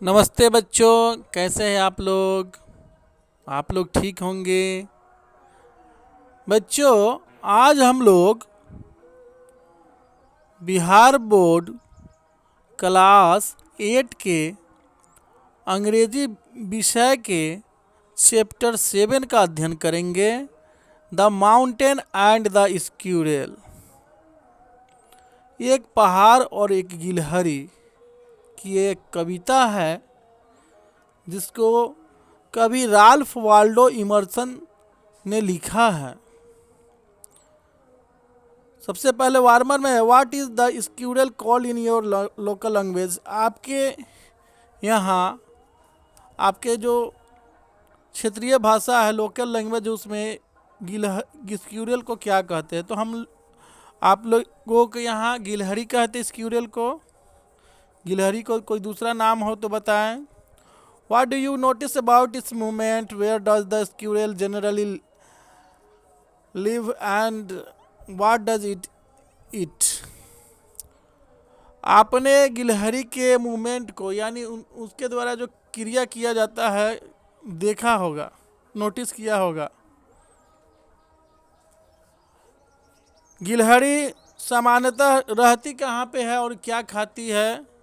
नमस्ते बच्चों, कैसे हैं आप लोग। आप लोग ठीक होंगे। बच्चों, आज हम लोग बिहार बोर्ड क्लास 8 के अंग्रेजी विषय के चैप्टर 7 का अध्ययन करेंगे। The mountain and the squirrel. एक पहाड़ और एक गिलहरी की एक कविता है जिसको कवि राल्फ वाल्डो इमर्सन ने लिखा है। सबसे पहले वार्मर में है, what is the squirrel call in your local language. आपके यहाँ आपके जो क्षेत्रीय भाषा है, लोकल लैंग्वेज, उसमें स्क्यूरल को क्या कहते हैं। तो हम आप लोगों के यहाँ गिलहरी कहते हैं स्क्यूरल को। गिलहरी को कोई दूसरा नाम हो तो बताएं। What do you notice about its movement, where does the squirrel generally live and what does it eat. आपने गिलहरी के मूवमेंट को यानी उसके द्वारा जो क्रिया किया जाता है देखा होगा, नोटिस किया होगा। गिलहरी सामान्यतः रहती कहाँ पे है और क्या खाती है,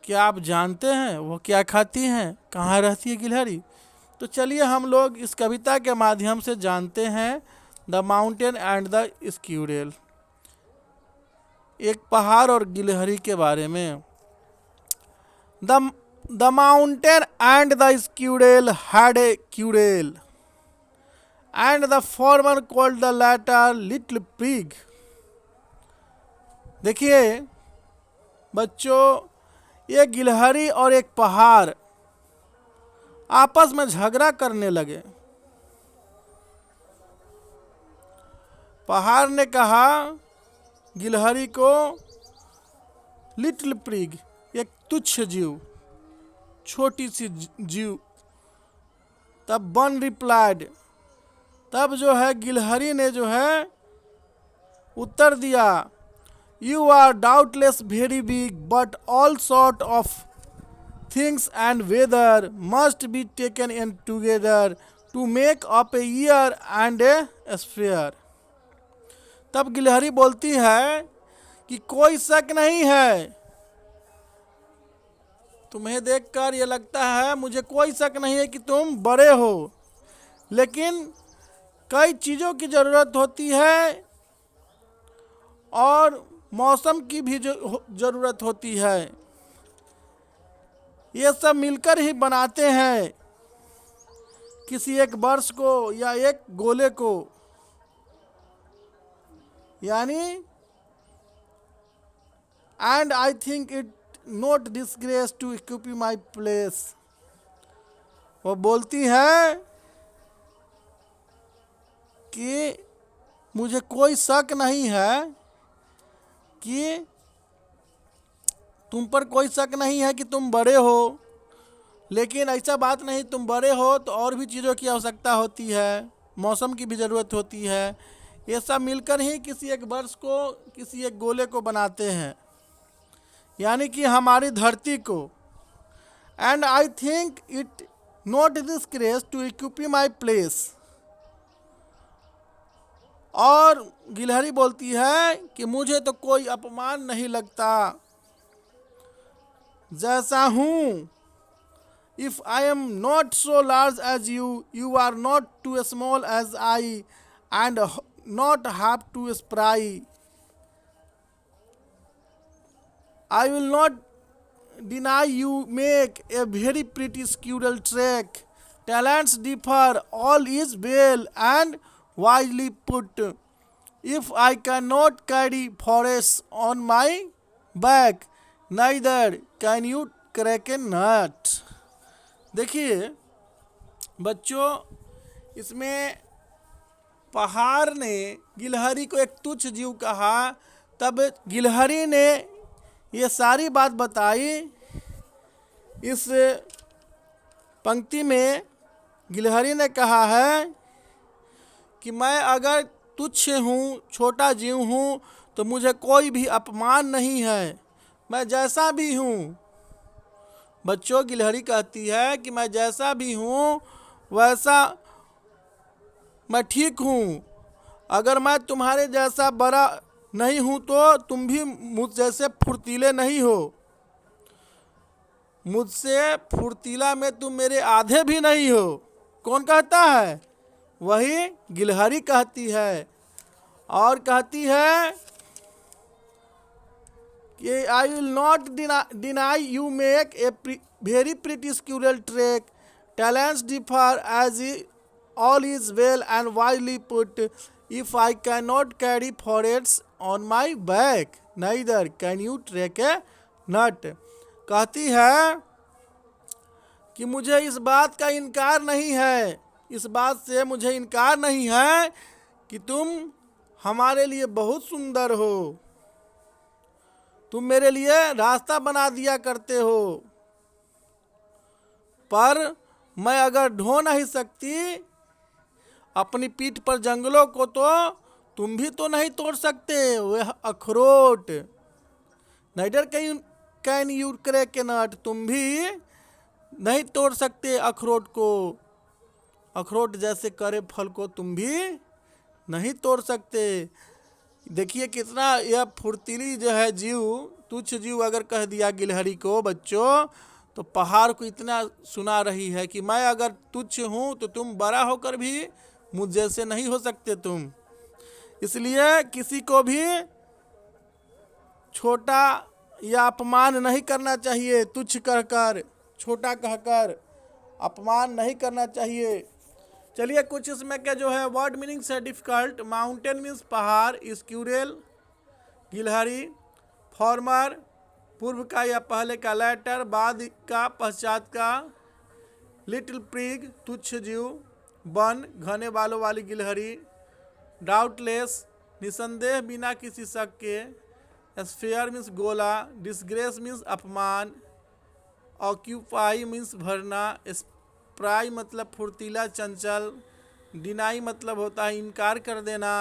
क्या आप जानते हैं वो क्या खाती हैं, कहाँ रहती है गिलहरी। तो चलिए हम लोग इस कविता के माध्यम से जानते हैं the mountain and the squirrel, एक पहाड़ और गिलहरी के बारे में। The mountain and the squirrel had a crucial and the former called the latter little pig. देखिए बच्चों, एक गिलहरी और एक पहाड़ आपस में झगड़ा करने लगे। पहाड़ ने कहा गिलहरी को, लिटिल पिग, एक तुच्छ जीव, छोटी सी जीव। तब वन रिप्लाइड, तब जो है गिलहरी ने जो है उत्तर दिया, you are doubtless very big but all sort of things and weather must be taken in together to make up a year and a sphere. तब गिलहरी बोलती है कि कोई शक नहीं है, तुम्हें देखकर ये लगता है, मुझे कोई शक नहीं है कि तुम बड़े हो, लेकिन कई चीज़ों की ज़रूरत होती है और मौसम की भी ज़रूरत होती है। ये सब मिलकर ही बनाते हैं किसी एक वर्ष को या एक गोले को। यानी and I think it not disgrace to occupy my place. वो बोलती है कि मुझे कोई शक नहीं है कि तुम पर कोई शक नहीं है कि तुम बड़े हो, लेकिन ऐसा बात नहीं, तुम बड़े हो तो और भी चीज़ों की आवश्यकता होती है, मौसम की भी ज़रूरत होती है। ये सब मिलकर ही किसी एक वर्ष को, किसी एक गोले को बनाते हैं, यानी कि हमारी धरती को। And I think it not disgrace to occupy my place. और गिलहरी बोलती है कि मुझे तो कोई अपमान नहीं लगता, जैसा हूँ। If I am not so large as you, you are not too small as I and not have to spry. I will not deny you make a very pretty squirrel track. Talents differ, all is well and wisely put. If I cannot carry forests on my back, neither can you crack a nut. देखिए बच्चों, इसमें पहाड़ ने गिलहरी को एक तुच्छ जीव कहा। तब गिलहरी ने ये सारी बात बताई। इस पंक्ति में गिलहरी ने कहा है कि मैं अगर तुच्छ हूँ, छोटा जीव हूँ, तो मुझे कोई भी अपमान नहीं है, मैं जैसा भी हूँ बच्चों, गिलहरी कहती है कि मैं जैसा भी हूँ वैसा मैं ठीक हूँ। अगर मैं तुम्हारे जैसा बड़ा नहीं हूँ तो तुम भी मुझ जैसे फुर्तीले नहीं हो। मुझसे फुर्तीला में तुम मेरे आधे भी नहीं हो। कौन कहता है? वही गिलहरी कहती है। और कहती है कि I will not deny you make a very pretty squirrel track, talents differ as all is well and widely put, if I can not carry forests on my back neither can you track a nut. कहती है कि मुझे इस बात का इनकार नहीं है, इस बात से मुझे इनकार नहीं है कि तुम हमारे लिए बहुत सुंदर हो, तुम मेरे लिए रास्ता बना दिया करते हो, पर मैं अगर ढो नहीं सकती अपनी पीठ पर जंगलों को तो तुम भी तो नहीं तोड़ सकते वह अखरोट। नाइडर कैन यू क्रैक ए नट, तुम भी नहीं तोड़ सकते अखरोट को, अखरोट जैसे करे फल को तुम भी नहीं तोड़ सकते। देखिए कितना यह फुर्तीली जो है जीव, तुच्छ जीव अगर कह दिया गिलहरी को बच्चों, तो पहाड़ को इतना सुना रही है कि मैं अगर तुच्छ हूँ तो तुम बड़ा होकर भी मुझ जैसे नहीं हो सकते तुम। इसलिए किसी को भी छोटा या अपमान नहीं करना चाहिए, तुच्छ कहकर, छोटा कहकर अपमान नहीं करना चाहिए। चलिए कुछ इसमें के जो है वर्ड मीनिंग से डिफिकल्ट। माउंटेन मीन्स पहाड़, स्क्यूरेल गिलहरी, फॉर्मर पूर्व का या पहले का, लेटर बाद का पश्चात का, लिटिल प्रिग तुच्छ जीव, वन घने बालों वाली गिलहरी, डाउटलेस निसंदेह बिना किसी शक के, स्फीयर मीन्स गोला, डिसग्रेस मीन्स अपमान, ऑक्यूपाई मीन्स भरना, स्प्राई मतलब फुर्तीला चंचल, डिनाई मतलब होता है इनकार कर देना,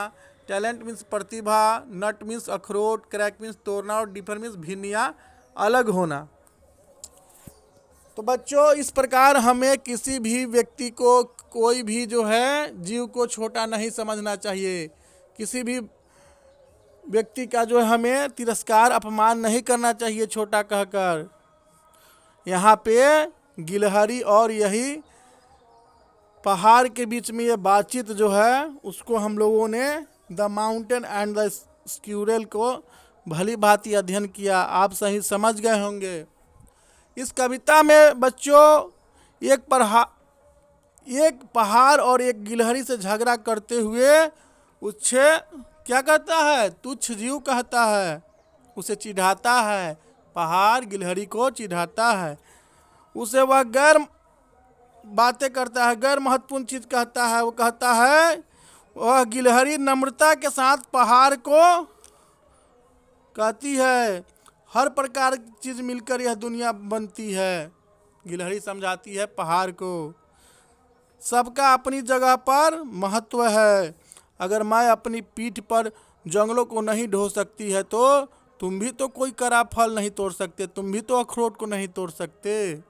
टैलेंट मीन्स प्रतिभा, नट मीन्स अखरोट, क्रैक मीन्स तोड़ना और डिफर मीन्स भिन्न या अलग होना। तो बच्चों इस प्रकार हमें किसी भी व्यक्ति को, कोई भी जो है जीव को छोटा नहीं समझना चाहिए, किसी भी व्यक्ति का जो है हमें तिरस्कार अपमान नहीं करना चाहिए छोटा कहकर। यहाँ पे गिलहरी और यही पहाड़ के बीच में ये बातचीत जो है उसको हम लोगों ने द माउंटेन एंड द स्क्यूरेल को भली भांति अध्ययन किया, आप सही समझ गए होंगे। इस कविता में बच्चों एक पहाड़ और एक गिलहरी से झगड़ा करते हुए उससे क्या कहता है? तुच्छ जीव कहता है, उसे चिढ़ाता है, पहाड़ गिलहरी को चिढ़ाता है, उसे वह गैर बातें करता है, गैर महत्वपूर्ण चीज़ कहता है। वो कहता है वह गिलहरी नम्रता के साथ पहाड़ को कहती है हर प्रकार की चीज़ मिलकर यह दुनिया बनती है। गिलहरी समझाती है पहाड़ को सबका अपनी जगह पर महत्व है, अगर मैं अपनी पीठ पर जंगलों को नहीं ढो सकती है तो तुम भी तो कोई करा फल नहीं तोड़ सकते, तुम भी तो अखरोट को नहीं तोड़ सकते।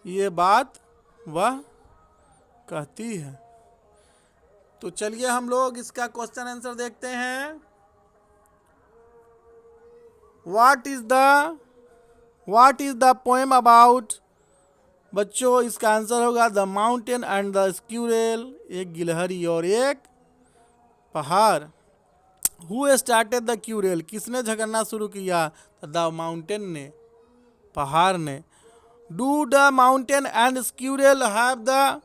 ये बात वह कहती है। तो चलिए हम लोग इसका क्वेश्चन आंसर देखते हैं। What is the poem about? बच्चों इसका आंसर होगा the mountain and the squirrel, एक गिलहरी और एक पहाड़। Who started the quarrel? किसने झगड़ना शुरू किया? द माउंटेन ने, पहाड़ ने। Do the mountain and squirrel have the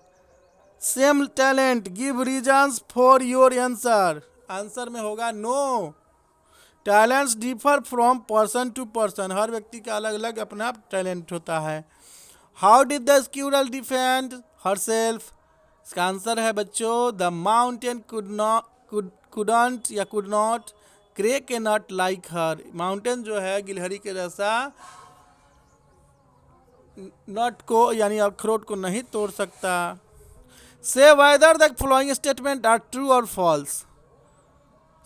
same talent? Give reasons for your answer. Answer में होगा no. Talents differ from person to person, हर व्यक्ति का अलग अलग अपना टैलेंट होता है। How did the squirrel defend herself? इसका आंसर है बच्चों the mountain could not crack A not like her. Mountain जो है गिलहरी के जैसा नट को यानी अखरोट को नहीं तोड़ सकता। Say whether the following statement are true और फॉल्स?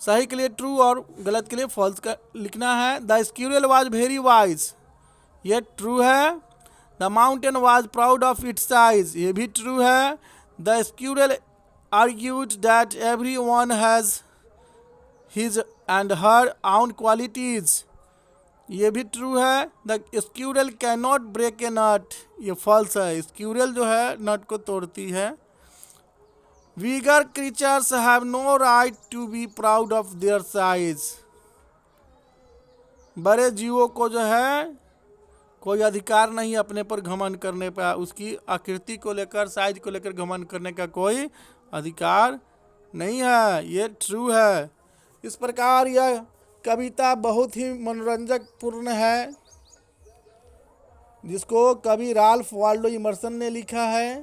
सही के लिए ट्रू और गलत के लिए फॉल्स का लिखना है। The squirrel was very wise, ये ट्रू है। The mountain was proud of its size, ये भी ट्रू है। The squirrel argued that every one has his and her own qualities, ये भी ट्रू है। The squirrel can not break a nut, ये false है। स्क्यूरल जो है नट को तोड़ती है। Bigger creatures have no right to be proud of their size, बड़े जीवों को जो है कोई अधिकार नहीं अपने पर घमंड करने पर, उसकी आकृति को लेकर, साइज को लेकर घमंड करने का कोई अधिकार नहीं है, ये ट्रू है। इस प्रकार यह कविता बहुत ही मनोरंजक पूर्ण है, जिसको कवि राल्फ वाल्डो इमर्सन ने लिखा है।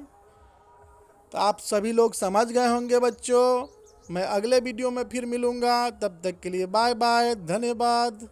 तो आप सभी लोग समझ गए होंगे बच्चों। मैं अगले वीडियो में फिर मिलूँगा, तब तक के लिए बाय बाय, धन्यवाद।